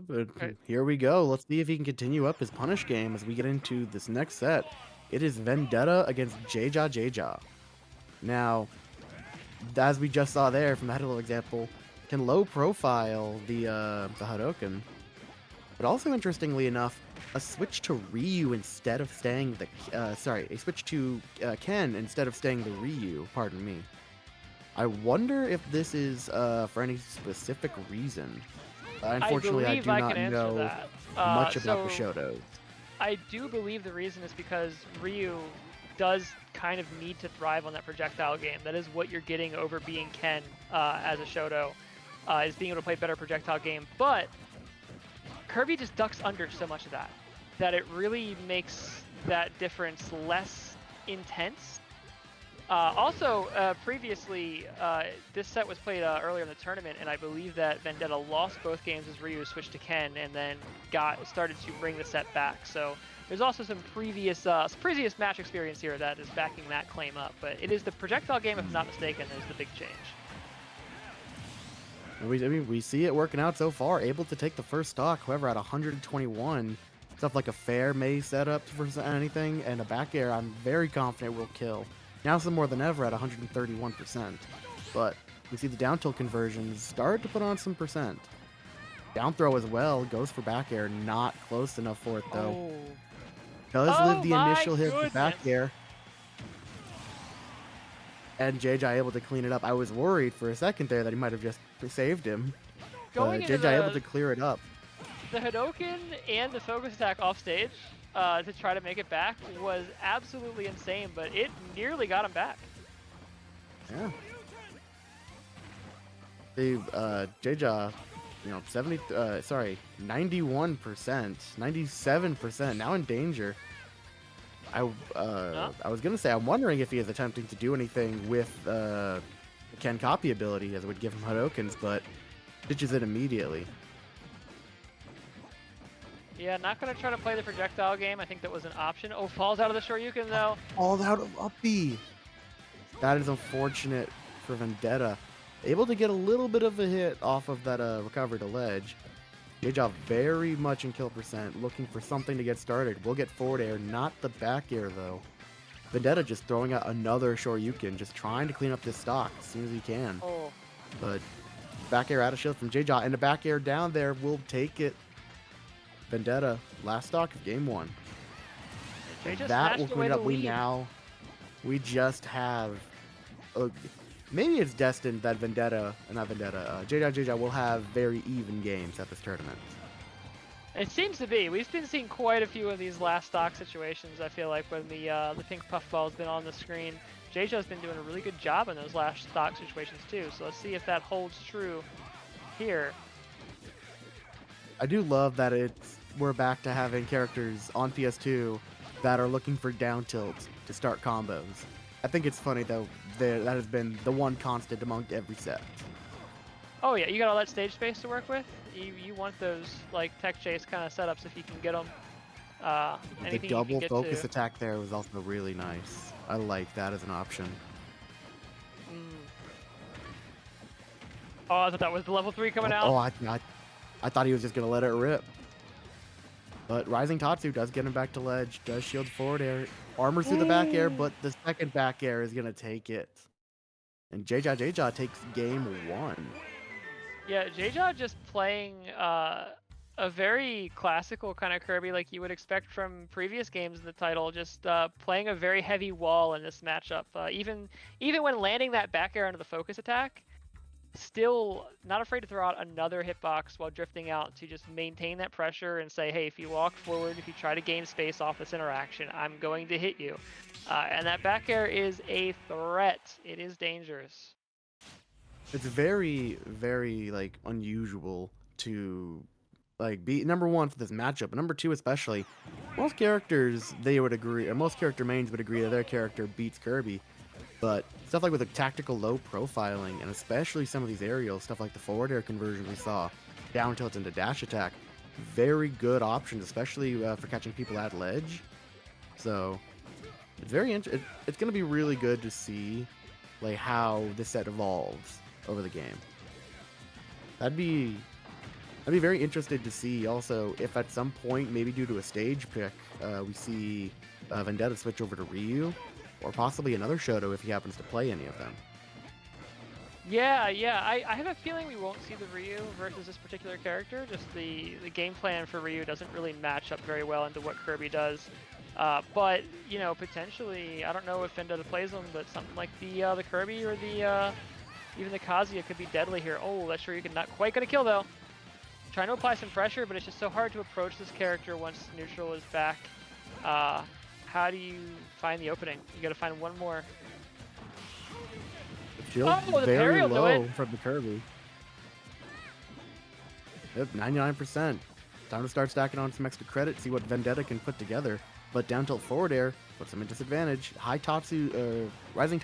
But Right. here we go. Let's see if he can continue up his punish game as we get into this next set. It is Vendetta against JeJaJeJa. Now, as we just saw there from that little example, can low profile the Hadoken. But also interestingly enough, a switch to Ryu instead of staying the a switch to Ken instead of staying the Ryu. Pardon me. I wonder if this is for any specific reason. I Unfortunately, I believe do I can not answer know that. much about the So Shotos. I do believe the reason is because Ryu does kind of need to thrive on that projectile game. That is what you're getting over being Ken as a Shoto, is being able to play better projectile game. But Kirby just ducks under so much of that that it really makes that difference less intense. Previously, this set was played earlier in the tournament, and I believe that Vendetta lost both games as Ryu switched to Ken, and then started to bring the set back. So there's also some previous match experience here that is backing that claim up. But it is the projectile game, if I'm not mistaken, that is the big change. We see it working out so far, able to take the first stock. However, at 121, stuff like a fair May setup for anything and a back air, I'm very confident will kill. Now some more than ever at 131%. But we see the down tilt conversions start to put on some percent. Down throw as well, goes for back air, not close enough for it though. Oh, Does live oh the my initial hit with back goodness! air. And JJ able to clean it up. I was worried for a second there that he might have just saved him. Going But into JJ able to clear it up. the Hadoken and the focus attack off stage to try to make it back was absolutely insane, but it nearly got him back. Yeah. The JJ, 91%, 97%, now in danger. Huh? I was gonna say I'm wondering if he is attempting to do anything with Ken copy ability as it would give him Hadokens, but ditches it immediately. Yeah, not gonna try to play the projectile game. I think that was an option. Oh, falls out of the Shoryuken though. All out of up B. That is unfortunate for Vendetta. Able to get a little bit of a hit off of that recovery to ledge. JeJa very much in kill percent, looking for something to get started. We'll get forward air, not the back air though. Vendetta just throwing out another Shoryuken, just trying to clean up this stock as soon as he can. Oh, But back air out of shield from JeJa, and the back air down there will take it. Vendetta, last stock of game one. they And just that will snatched away clean it the up. lead. We just have, maybe it's destined that JeJaJeJa will have very even games at this tournament. It seems to be. We've been seeing quite a few of these last stock situations. I feel like when the pink puffball's been on the screen, JJ's been doing a really good job in those last stock situations too. So let's see if that holds true here. I do love that we're back to having characters on PS2 that are looking for down tilts to start combos. I think it's funny though that has been the one constant among every set. Oh yeah, you got all that stage space to work with. You want those like tech chase kind of setups if you can get them. The Anything you can double get focus to. attack there was also really nice. I like that as an option. Mm. Oh, I thought that was the level 3 coming Oh, out. I thought he was just gonna let it rip. But Rising Tatsu does get him back to ledge, does shield forward air, armors through the back air, Ooh. but the second back air is gonna take it. And JeJaJeJa takes game one. Yeah, JeJa just playing a very classical kind of Kirby like you would expect from previous games in the title, just playing a very heavy wall in this matchup. Even when landing that back air into the focus attack, still not afraid to throw out another hitbox while drifting out to just maintain that pressure and say, hey, if you walk forward, if you try to gain space off this interaction, I'm going to hit you. And that back air is a threat. It is dangerous. It's very, very like unusual to like be number one for this matchup, but number two especially. Most characters they would agree, or most character mains would agree that their character beats Kirby. But stuff like with the tactical low profiling, and especially some of these aerials, stuff like the forward air conversion we saw, down tilt into dash attack, very good options, especially for catching people at ledge. So it's it's going to be really good to see like how this set evolves over the game. That'd be I'd be very interested to see also if at some point, maybe due to a stage pick, we see Vendetta switch over to Ryu, or possibly another Shoto if he happens to play any of them. Yeah, yeah. I have a feeling we won't see the Ryu versus this particular character. Just the game plan for Ryu doesn't really match up very well into what Kirby does. But you know, potentially, I don't know if Vendetta plays him, but something like the Kirby or the even the Kazuya could be deadly here. Oh, that's sure you can not quite get a kill though. Trying to apply some pressure, but it's just so hard to approach this character once neutral is back. How do you find the opening? You got to find one more. Shield Oh, the very parry will do low it. from the Kirby. Yep, 99%. Time to start stacking on some extra credit, see what Vendetta can put together. But down tilt forward air puts him at disadvantage. Rising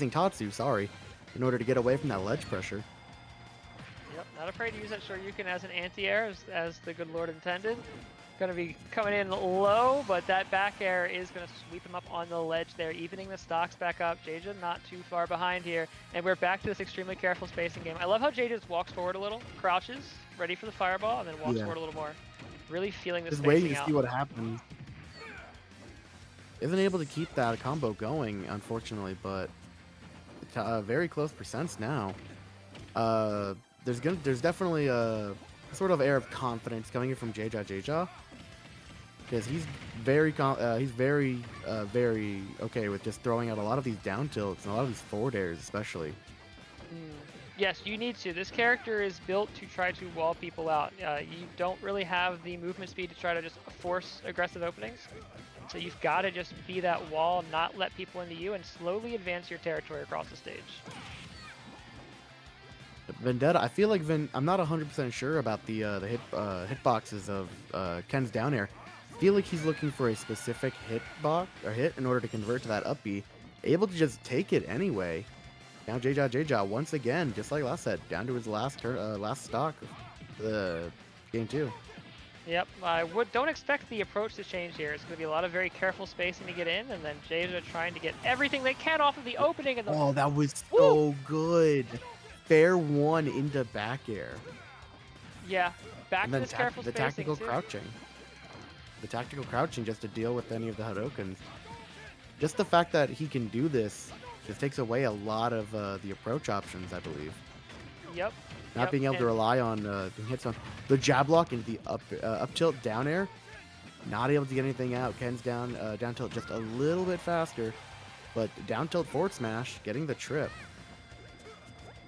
Tatsu, sorry, in order to get away from that ledge pressure. Yep, not afraid to use that Shoryuken as an anti-air, as the good lord intended. Going to be coming in low, but that back air is going to sweep him up on the ledge there, evening the stocks back up. JeJaJeJa not too far behind here, and we're back to this extremely careful spacing game. I love how JeJaJaJa just walks forward a little, crouches, ready for the fireball, and then walks forward a little more. Really feeling the Just spacing waiting to out. see what happens. Isn't able to keep that combo going, unfortunately, but very close percents now. There's definitely a sort of air of confidence coming in from JeJaJeJa, because he's very okay with just throwing out a lot of these down tilts and a lot of these forward airs, especially. Yes, you need to. This character is built to try to wall people out. You don't really have the movement speed to try to just force aggressive openings. So you've got to just be that wall, not let people into you, and slowly advance your territory across the stage. Vendetta, I feel like I'm not 100% sure about the hitboxes of Ken's down air. I feel like he's looking for a specific hitbox or hit in order to convert to that up B. Able to just take it anyway. Now JeJaJeJa once again, just like last set, down to his last stock of the game 2. Yep, don't expect the approach to change here. It's going to be a lot of very careful spacing to get in, and then JeJaJeJa trying to get everything they can off of the opening. And oh, that was so good. Fair one into back air. Yeah, back and to then this careful the spacing tactical too. crouching. The tactical crouching just to deal with any of the Hadokens. Just the fact that he can do this just takes away a lot of the approach options, I believe. Yep. Not being able to rely on the hits on the jab lock into the up tilt down air. Not able to get anything out. Ken's down tilt just a little bit faster, but down tilt forward smash, getting the trip.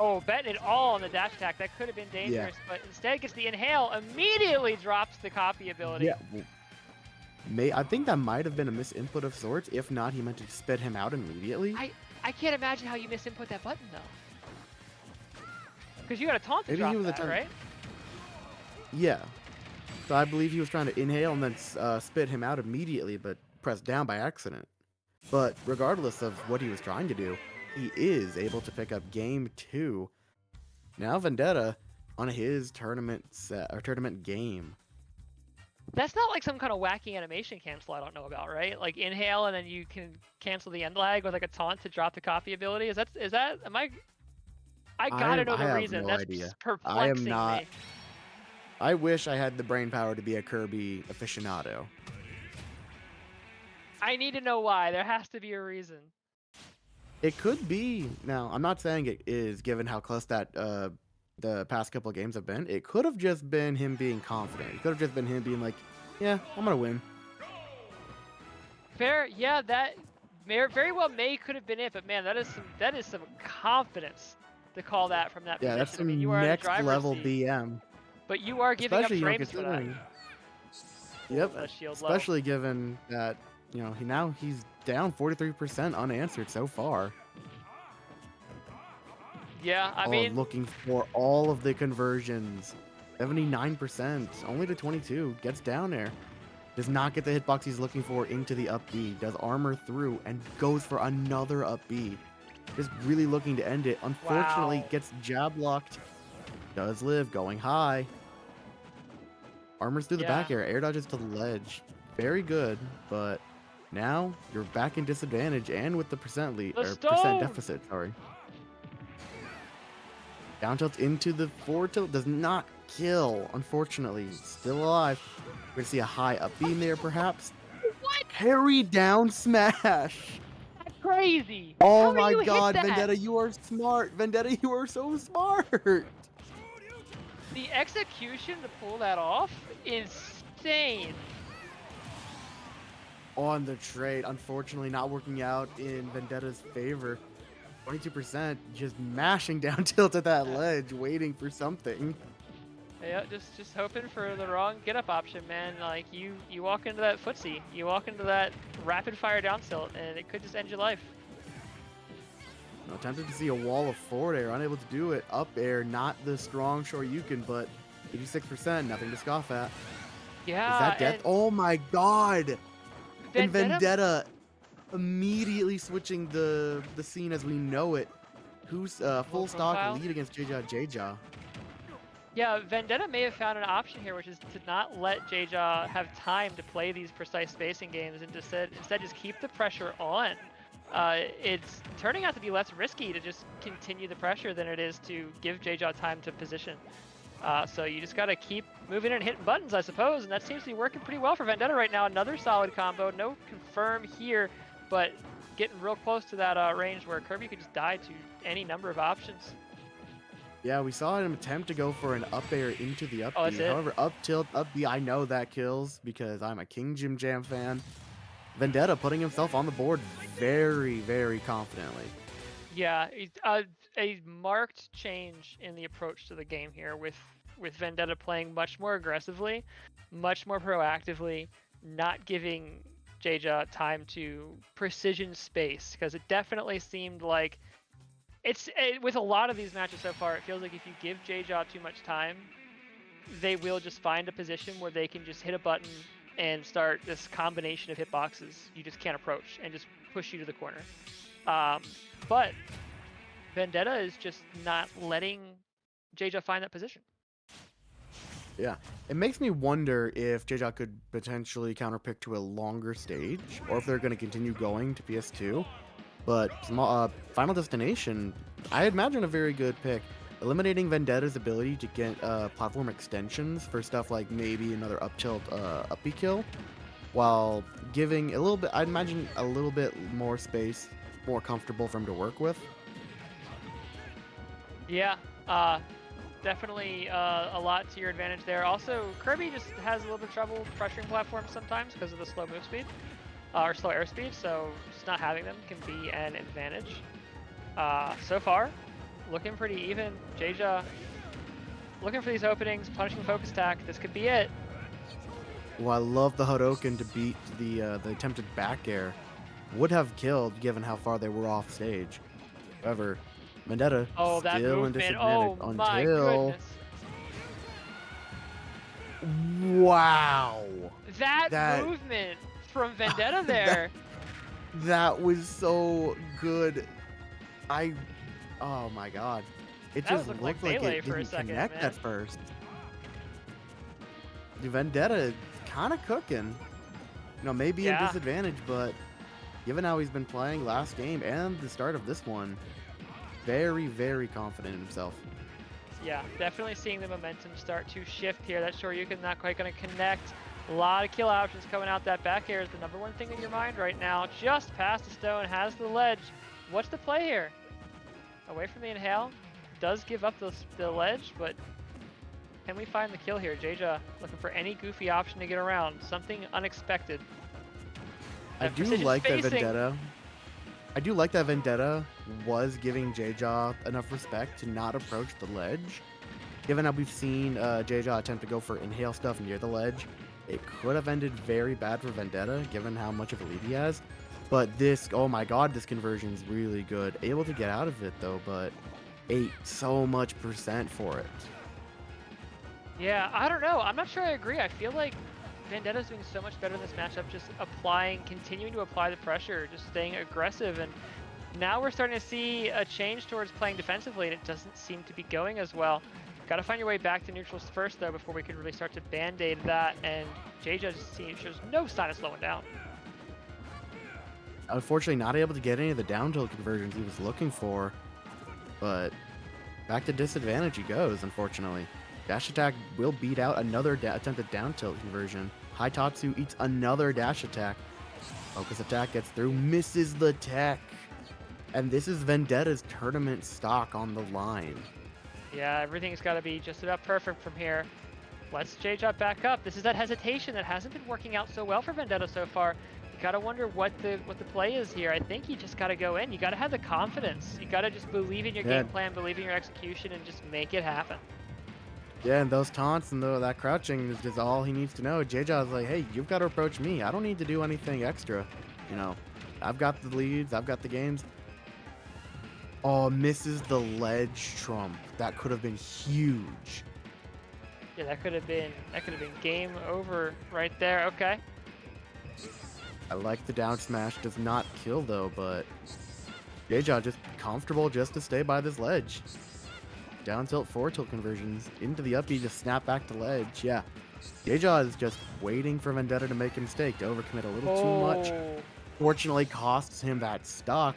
Oh, betting it all on the dash attack. That could have been dangerous, but instead gets the inhale, immediately drops the copy ability. Yeah. I think that might have been a misinput of sorts. If not, he meant to spit him out immediately. I can't imagine how you misinput that button, though. Because you got a taunt to drop that, right? Yeah. So I believe he was trying to inhale and then spit him out immediately, but pressed down by accident. But regardless of what he was trying to do, he is able to pick up game 2. Now Vendetta on his tournament game. That's not like some kind of wacky animation cancel I don't know about, right? Like inhale and then you can cancel the end lag with like a taunt to drop the copy ability. Is that am I gotta know the reason. That's idea. Perplexing me. I wish I had the brain power to be a Kirby aficionado. I need to know why. There has to be a reason. It could be. Now, I'm not saying it is, given how close that the past couple of games have been. It could have just been him being confident. It could have just been him being like, yeah, I'm going to win. Fair. Yeah, that very well could have been it, but man, that is some confidence to call that from that position. Yeah, that's some you are next level seat, BM. But you are giving Especially, up frames for that. Yep, especially given that, he's down 43% unanswered so far. Yeah, I mean, looking for all of the conversions. 79%, only to 22, gets down there. Does not get the hitbox he's looking for into the up B. Does armor through and goes for another up B. Just really looking to end it. Unfortunately, gets jab locked. Does live, going high. Armors through the back air. Air dodges to the ledge. Very good, but now you're back in disadvantage and with the percent lead or percent deficit. Sorry. Down tilt into the forward tilt does not kill, unfortunately. Still alive. We're gonna see a high up beam there, perhaps. What? Parry down smash. That's crazy. How Oh do my you hit god, that? Vendetta, you are smart. Vendetta, you are so smart. The execution to pull that off, insane. On the trade, unfortunately not working out in Vendetta's favor. 22% just mashing down tilt at that ledge, waiting for something. Yeah, just hoping for the wrong get up option, man. Like you walk into that footsie, you walk into that rapid fire down tilt, and it could just end your life. No, tempted to see a wall of forward air, unable to do it. Up air, not the strong Shoryuken, but 86%, nothing to scoff at. Yeah. Is that death? Oh my god! And Vendetta. Vendetta immediately switching the scene as we know it. Who's full stock profile? lead against JeJaJeJa. Yeah, Vendetta may have found an option here, which is to not let JeJa have time to play these precise spacing games and instead just keep the pressure on. It's turning out to be less risky to just continue the pressure than it is to give JeJa time to position. So you just gotta keep moving and hitting buttons, I suppose, and that seems to be working pretty well for Vendetta right now. Another solid combo, no confirm here, but getting real close to that range where Kirby could just die to any number of options. Yeah, we saw him attempt to go for an up air into the up Oh, B. that's it? However, up tilt, up B, I know that kills because I'm a King Jim Jam fan. Vendetta putting himself on the board very, very confidently. Yeah, a marked change in the approach to the game here with Vendetta playing much more aggressively, much more proactively, not giving JeJa time to precision space, because it definitely seemed like with a lot of these matches so far, it feels like if you give JeJa too much time, they will just find a position where they can just hit a button and start this combination of hitboxes you just can't approach and just push you to the corner. But Vendetta is just not letting JeJa find that position. Yeah, it makes me wonder if JeJa could potentially counterpick to a longer stage, or if they're going to continue going to PS2. But Final Destination, I imagine a very good pick. Eliminating Vendetta's ability to get platform extensions for stuff like maybe another up tilt up B kill, while giving a little bit, I'd imagine a little bit more space, more comfortable for him to work with. Yeah, definitely a lot to your advantage there. Also, Kirby just has a little bit of trouble pressuring platforms sometimes because of the slow move speed, or slow airspeed, so just not having them can be an advantage. So far, looking pretty even. JeJa looking for these openings, punishing focus attack. This could be it. Well, I love the Hadoken to beat the attempted back air. Would have killed given how far they were off stage. However, Vendetta Oh, that still in movement. disadvantage Oh my until... goodness. Wow! That movement from Vendetta there. That was so good. Oh my god. It That just looked looked like like melee it for a didn't second, connect man. at first. The Vendetta kind of cooking. You know, maybe in disadvantage, but given how he's been playing last game and the start of this one, very, very confident in himself. Yeah, definitely seeing the momentum start to shift here. That Shoryuken not quite going to connect. A lot of kill options coming out. That back air is the number one thing in your mind right now. Just past the stone, has the ledge. What's the play here? Away from the inhale. Does give up the ledge, but can we find the kill here? JeJa looking for any goofy option to get around. Something unexpected. I do like that Vendetta. I do like that Vendetta was giving JeJa enough respect to not approach the ledge. Given how we've seen JeJa attempt to go for inhale stuff near the ledge, it could have ended very bad for Vendetta, given how much of a lead he has. But this, oh my god, this conversion is really good. Able to get out of it though, but ate so much percent for it. Yeah, I don't know. I'm not sure I agree. I feel like Vendetta's doing so much better in this matchup, just continuing to apply the pressure, just staying aggressive. And now we're starting to see a change towards playing defensively, and it doesn't seem to be going as well. Got to find your way back to neutrals first, though, before we can really start to band-aid that. And JeJa shows no sign of slowing down. Unfortunately, not able to get any of the down tilt conversions he was looking for, but Back to disadvantage he goes, unfortunately. Dash attack will beat out another attempted down tilt conversion. Haitatsu eats another dash attack. Focus attack gets through, misses the tech. And this is Vendetta's tournament stock on the line. Yeah, everything's got to be just about perfect from here. Let's JeJaJeJa back up. This is that hesitation that hasn't been working out so well for Vendetta so far. You gotta wonder what the play is here. I think you just gotta go in. You gotta have the confidence. You gotta just believe in your game plan, believe in your execution, and just make it happen. Yeah, and those taunts and that crouching is just all he needs to know. JeJaJa is like, hey, you've got to approach me. I don't need to do anything extra. You know, I've got the leads. I've got the games. Oh, misses the ledge trump. That could have been huge. Yeah, that could have been game over right there. Okay. I like the down smash. Does not kill though, but JeJaJa just comfortable just to stay by this ledge. Down tilt, forward tilt conversions into the up B, just snap back to ledge. Yeah, JeJaJa is just waiting for Vendetta to make a mistake, to overcommit a little too much. Fortunately, costs him that stock,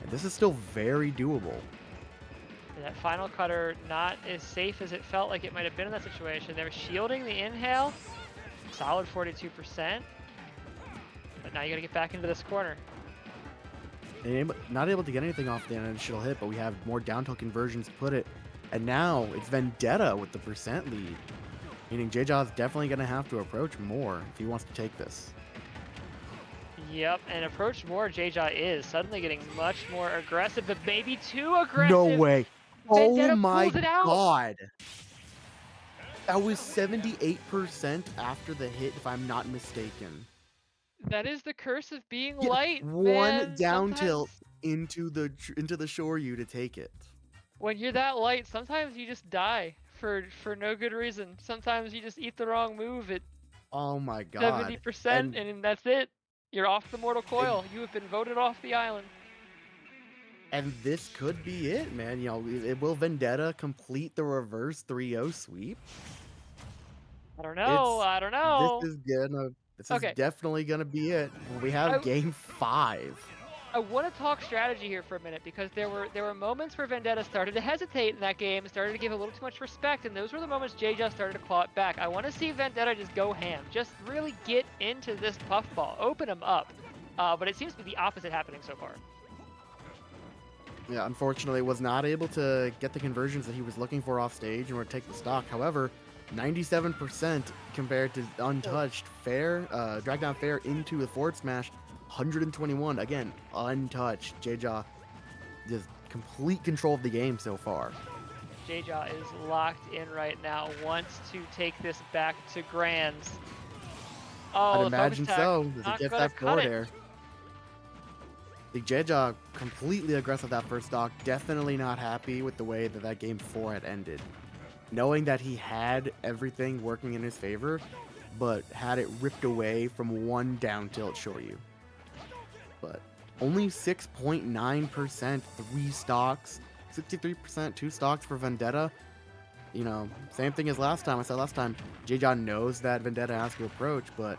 and this is still very doable. That final cutter not as safe as it felt like it might have been in that situation. They were shielding the inhale, solid 42%. But now you got to get back into this corner. Not able to get anything off the initial hit, but we have more down tilt conversions to put it. And now it's Vendetta with the percent lead. Meaning JeJaJa is definitely going to have to approach more if he wants to take this. Yep, and approach more JeJaJa is suddenly getting much more aggressive, but maybe too aggressive. No way. Vendetta oh my pulls it out. God. That was 78% after the hit, if I'm not mistaken. That is the curse of being light, one man. down tilt into the Shoryu to take it. When you're that light, sometimes you just die for no good reason. Sometimes you just eat the wrong move at oh my God 70%, and that's it. You're off the mortal coil. You have been voted off the island. And this could be it, man. You know, will Vendetta complete the reverse 3-0 sweep? I don't know. This is definitely gonna be it. We have game 5. I want to talk strategy here for a minute, because there were moments where Vendetta started to hesitate in that game, started to give a little too much respect, and those were the moments JeJaJa started to claw it back. I want to see Vendetta just go ham, just really get into this puffball, open him up. But it seems to be the opposite happening so far. Yeah, unfortunately, was not able to get the conversions that he was looking for off stage and would take the stock. However, 97% compared to untouched. Fair, drag down fair into the forward smash. 121, again, untouched. JeJaJa just complete control of the game so far. JeJaJa is locked in right now, wants to take this back to grands. Oh, I'd imagine so. Does he get that forward air? The JeJaJa completely aggressive that first stock. Definitely not happy with the way that game 4 had ended. Knowing that he had everything working in his favor, but had it ripped away from one down tilt Shoryu. But only 6.9%, 3 stocks, 63%, 2 stocks for Vendetta. You know, same thing as last time. I said last time, JeJaJa knows that Vendetta has to approach, but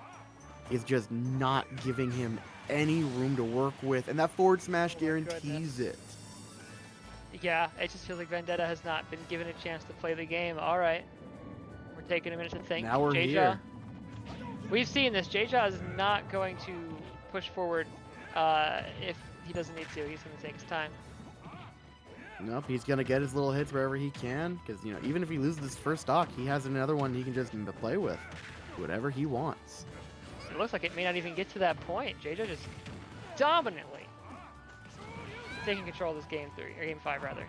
is just not giving him any room to work with, and that forward smash guarantees it. Yeah, it just feels like Vendetta has not been given a chance to play the game. All right, we're taking a minute to think. Now we're here. We've seen this. JeJaJa is not going to push forward if he doesn't need to. He's going to take his time. Nope, he's going to get his little hits wherever he can, because, you know, even if he loses his first stock, he has another one he can just play with, whatever he wants. It looks like it may not even get to that point. JeJaJa just dominantly taking control of this game 5 rather.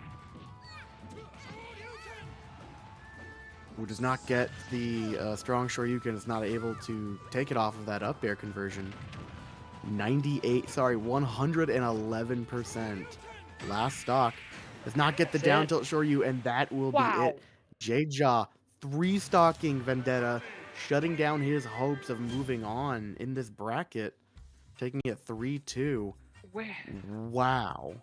Who does not get the strong Shoryuken, is not able to take it off of that up air conversion. 111%. Last stock does not get the down tilt Shoryu, and that will be it. JeJaJa 3-stocking Vendetta, shutting down his hopes of moving on in this bracket, taking it 3-2. Wow.